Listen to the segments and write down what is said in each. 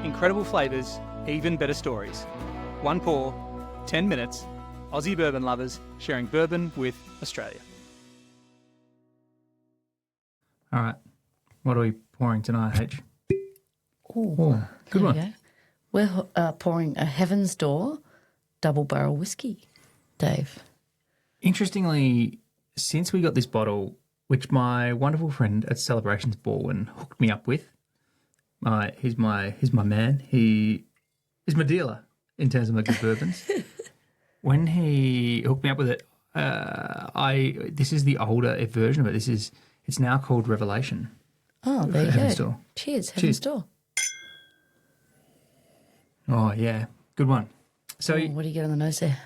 Incredible flavours, even better stories. One pour, 10 minutes. Aussie bourbon lovers sharing bourbon with Australia. All right. What are we pouring tonight, H? Oh, good one. Go. We're pouring a Heaven's Door double barrel whiskey, Dave. Interestingly, since we got this bottle, which my wonderful friend at Celebrations Bourbon hooked me up with, he's my man. He is my dealer in terms of my good bourbons. When he hooked me up with it, this is the older version of it. It's now called Revelation. Oh, there you Heaven's go. Door. Cheers, Heaven's Cheers. Door. Oh yeah, good one. So What do you get on the nose there?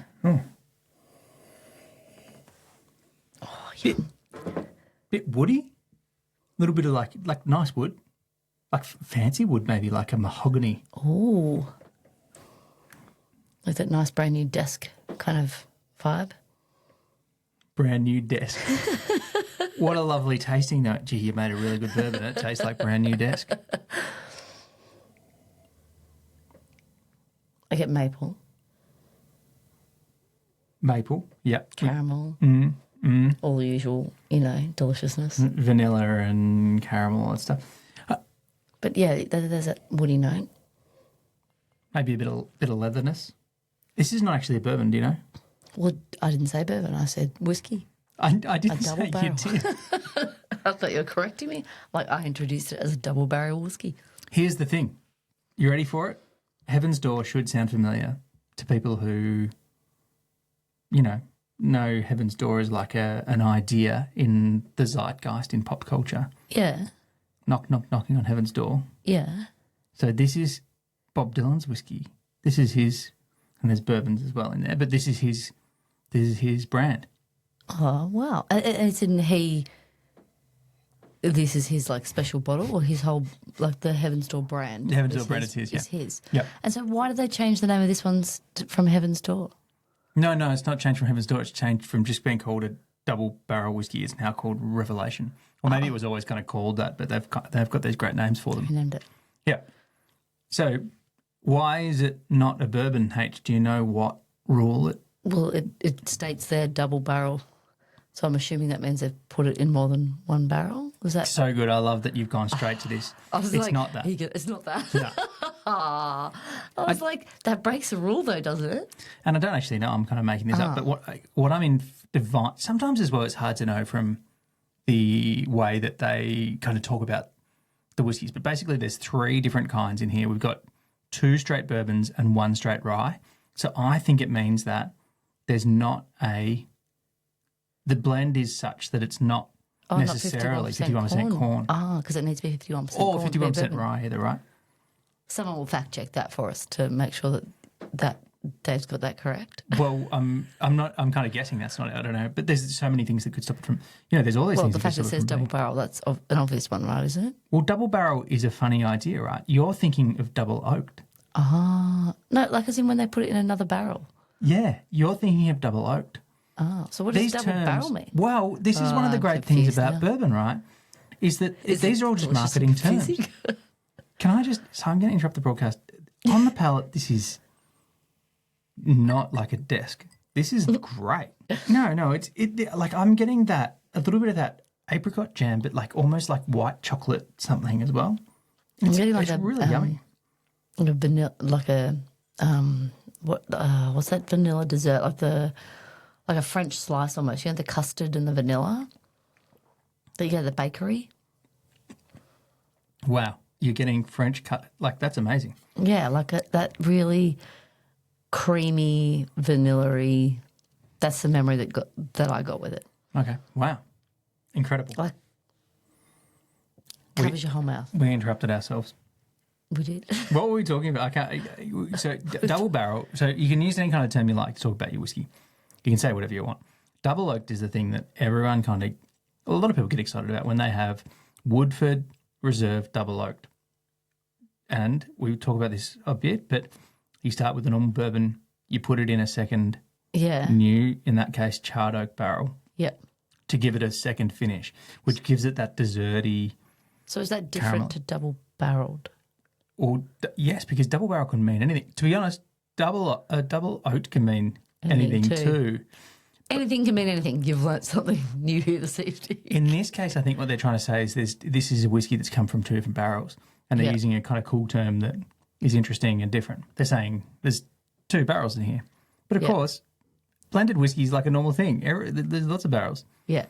bit woody, a little bit of like nice wood, like fancy wood, maybe like a mahogany. Oh, like that nice brand new desk kind of vibe. Brand new desk. What a lovely tasting note. Gee, you made a really good bourbon. It tastes like brand new desk. I get maple, Maple, yep. caramel, all the usual, deliciousness. Vanilla and caramel and stuff. But yeah, there's that woody note. Maybe a bit of leatherness. This is not actually a bourbon, do you know? Well, I didn't say bourbon. I said whiskey. I didn't double say barrel. you did. I thought you were correcting me. Like I introduced it as a double barrel whiskey. Here's the thing. You ready for it? Heaven's Door should sound familiar to people who, know Heaven's Door is like an idea in the zeitgeist in pop culture. Yeah, Knock, knock, knocking on Heaven's Door. yeah. So this is Bob Dylan's whiskey. This is his, and there's bourbons as well in there, but this is his brand. Oh wow! It's in This is his like special bottle, or his whole like the Heaven's Door brand. The Heaven's Door brand is his, yeah. Is his. Yep. And so, why did they change the name of this one from Heaven's Door? No, it's not changed from Heaven's Door. It's changed from just being called a double barrel whiskey. It's now called Revelation. Or maybe it was always kind of called that, but they've got these great names for them. Who named it? Yeah. So why is it not a bourbon, H? Do you know what rule it? Well, it states there double barrel, so I'm assuming that means they've put it in more than one barrel. Was that So good. I love that you've gone straight to this. I was It's like, not that. It's not that. No. I was like, that breaks the rule, though, doesn't it? And I don't actually know. I'm kind of making this up. But what I'm in divine. Sometimes as well, it's hard to know from the way that they kind of talk about the whiskies. But basically, there's 3 different kinds in here. We've got 2 straight bourbons and 1 straight rye. So I think it means that there's not the blend is such that it's not necessarily 51% corn. Ah, because it needs to be 51% Or corn to be 51% bourbon. rye either, right? Someone will fact check that for us to make sure that Dave's got that correct. Well, I'm kind of guessing that's not it. I don't know. But there's so many things that could stop it from, there's all these Well, things. the that fact could it stop says it from double being- barrel, that's an obvious one, right, isn't it? Well, double barrel is a funny idea, right? You're thinking of double oaked. Ah, no, like as in when they put it in another barrel. Yeah, you're thinking of double oaked. Oh, so what does double barrel mean? Well, this is one of the I'm great things confused about now. bourbon, right? Is that Is these it are all just delicious and marketing terms. confusing? Can I just? So I'm going to interrupt the broadcast. On the palate, this is not like a desk. This is great. No, it's like I'm getting that a little bit of that apricot jam, but like almost like white chocolate something as well. I'm getting like It's a really yummy. like a vanilla, like a what's that vanilla dessert? Like a French slice almost. You know the custard and the vanilla that you get at the bakery. Wow, you're getting French cut. Like that's amazing. Yeah, like that really creamy vanilla-y. That's the memory that I got with it. Okay, wow, incredible. Like covers your whole mouth. We interrupted ourselves. We did. What were we talking about? Double barrel. So you can use any kind of term you like to talk about your whiskey. You can say whatever you want. Double oaked is the thing that everyone a lot of people get excited about when they have Woodford Reserve double oaked. And we talk about this a bit, but you start with a normal bourbon, you put it in a second Yeah. new, in that case, charred oak barrel Yep. to give it a second finish, which gives it that desserty. So is that different Caramel. to double barreled? Yes, because double barrel can mean anything. To be honest, double oat can mean anything too. Anything can mean anything. You've learnt something new here this evening. In this case, I think what they're trying to say is this is a whiskey that's come from two different barrels, and they're using a kind of cool term that is interesting and different. They're saying there's two barrels in here. But, of course, blended whiskey is like a normal thing. There's lots of barrels. Yeah.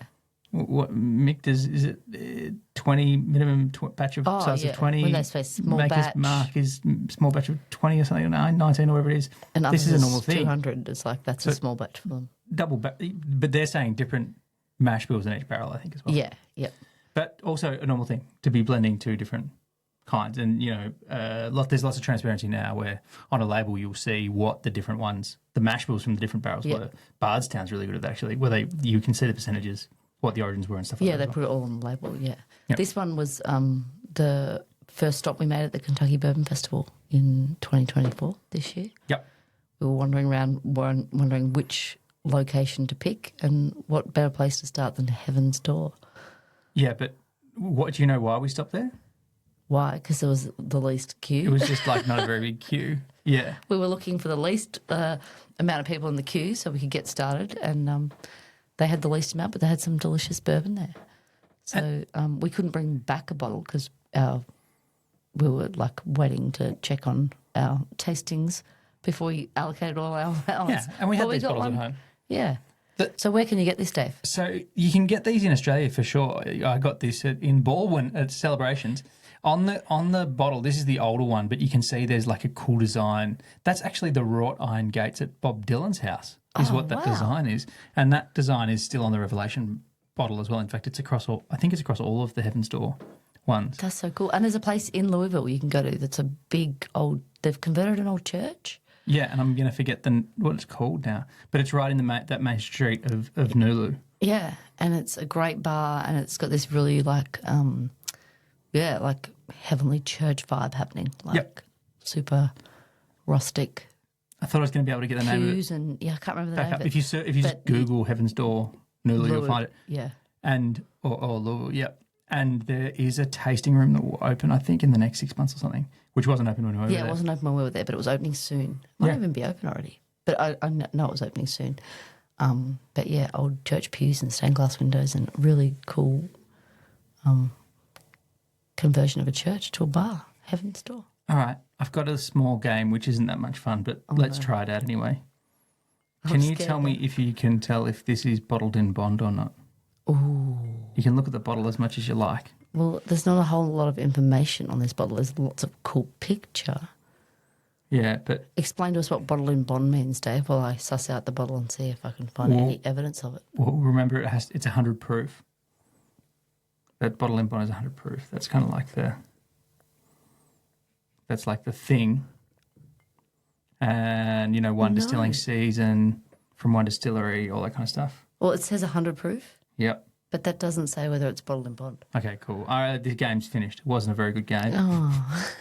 What Mick does, is it 20 minimum batch of size of 20? When they say small Maker's batch. Mark is small batch of 20 or something, 19 or whatever it is. And this is a normal thing. 200. It's like that's a small batch for them. But they're saying different mash bills in each barrel, I think, as well. Yeah, yeah. But also a normal thing to be blending two different kinds. And, there's lots of transparency now where on a label you'll see what the different ones, the mash bills from the different barrels were. Bardstown's really good at that, actually, where you can see the percentages, what the origins were and stuff like that. Yeah, they put it all on the label, Yep. This one was the first stop we made at the Kentucky Bourbon Festival in 2024, this year. Yep. We were wandering around wondering which location to pick, and what better place to start than Heaven's Door. Yeah, but do you know why we stopped there? Why? Because there was the least queue. It was just like not a very big queue. Yeah. We were looking for the least amount of people in the queue so we could get started, and they had the least amount, but they had some delicious bourbon there. So we couldn't bring back a bottle because we were like waiting to check on our tastings before we allocated all our allowance. Yeah, and we had these bottles at home. Yeah. So where can you get this, Dave? So you can get these in Australia for sure. I got this in Bourbon at Celebrations. On the bottle, this is the older one, but you can see there's like a cool design. That's actually the wrought iron gates at Bob Dylan's house is what that design is. And that design is still on the Revelation bottle as well. In fact, it's across all of the Heaven's Door ones. That's so cool. And there's a place in Louisville you can go to that's a big they've converted an old church. Yeah, and I'm going to forget what it's called now, but it's right in that main street of Nulu. Yeah, and it's a great bar, and it's got this really like heavenly church vibe happening, super rustic. I thought I was going to be able to get the name of it. And I can't remember the name of it. If you just Google Heaven's Door Nulu, you'll find it. Yeah, and or Louisville, yeah. And there is a tasting room that will open, I think, in the next 6 months or something, which wasn't open when we were there. Yeah, it wasn't open when we were there, but it was opening soon. Might even be open already. But I know it was opening soon. But yeah, old church pews and stained glass windows and really cool conversion of a church to a bar, Heaven's Door. All right, I've got a small game which isn't that much fun, but let's try it out anyway. Can you tell me if you can tell if this is bottled in bond or not? Ooh. You can look at the bottle as much as you like. Well, there's not a whole lot of information on this bottle. There's lots of cool picture. Yeah, but... Explain to us what bottle in bond means, Dave, while I suss out the bottle and see if I can find any evidence of it. Well, remember, it's 100 proof. That bottle in bond is 100 proof. That's kind of like that's like the thing. And, one distilling season from one distillery, all that kind of stuff. Well, it says 100 proof. Yep. But that doesn't say whether it's bottled in bond. Okay, cool. The game's finished. It wasn't a very good game. Oh.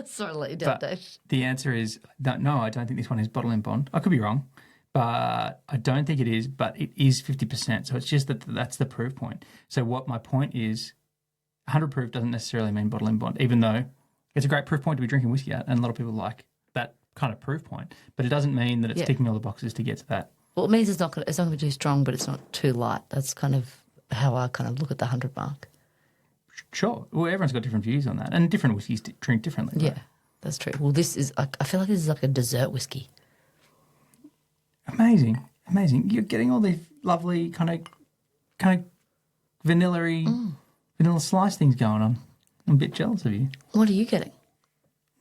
Sorry to let you down, Dave. The answer is, no, I don't think this one is bottled in bond. I could be wrong, but I don't think it is, but it is 50%. So it's just that's the proof point. So what my point is, 100 proof doesn't necessarily mean bottled in bond, even though it's a great proof point to be drinking whiskey at, and a lot of people like that kind of proof point. But it doesn't mean that it's ticking all the boxes to get to that. Well, it means it's not going to be too strong, but it's not too light. That's kind of how I kind of look at the 100 mark. Sure. Well, everyone's got different views on that, and different whiskies drink differently. Right? Yeah, that's true. Well, this is, I feel like this is like a dessert whiskey. Amazing. You're getting all these lovely kind of vanilla slice things going on. I'm a bit jealous of you. What are you getting?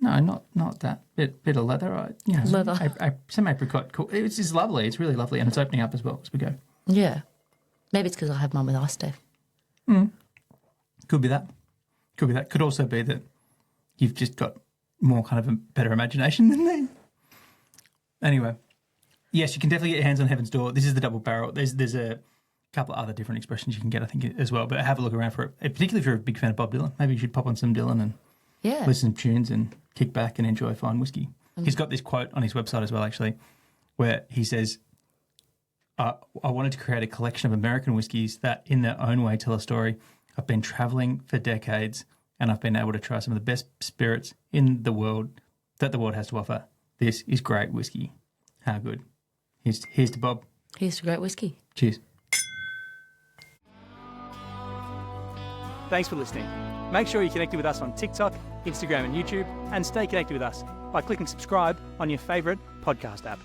No, not that. Bit of leather. Leather. Some apricot. Cool. It's just lovely. It's really lovely, and it's opening up as well as we go. Yeah. Maybe it's because I have mine with ice, Dave. Could be that. Could also be that you've just got more kind of a better imagination than me. Anyway, yes, you can definitely get your hands on Heaven's Door. This is the double barrel. There's a couple of other different expressions you can get, I think, as well. But have a look around for it, particularly if you're a big fan of Bob Dylan. Maybe you should pop on some Dylan and listen to tunes and kick back and enjoy fine whiskey. He's got this quote on his website as well, actually, where he says, I wanted to create a collection of American whiskies that, in their own way, tell a story. I've been travelling for decades, and I've been able to try some of the best spirits in the world that the world has to offer. This is great whiskey. How good. Here's to Bob. Here's to great whiskey. Cheers. Thanks for listening. Make sure you're connected with us on TikTok, Instagram and YouTube, and stay connected with us by clicking subscribe on your favourite podcast app.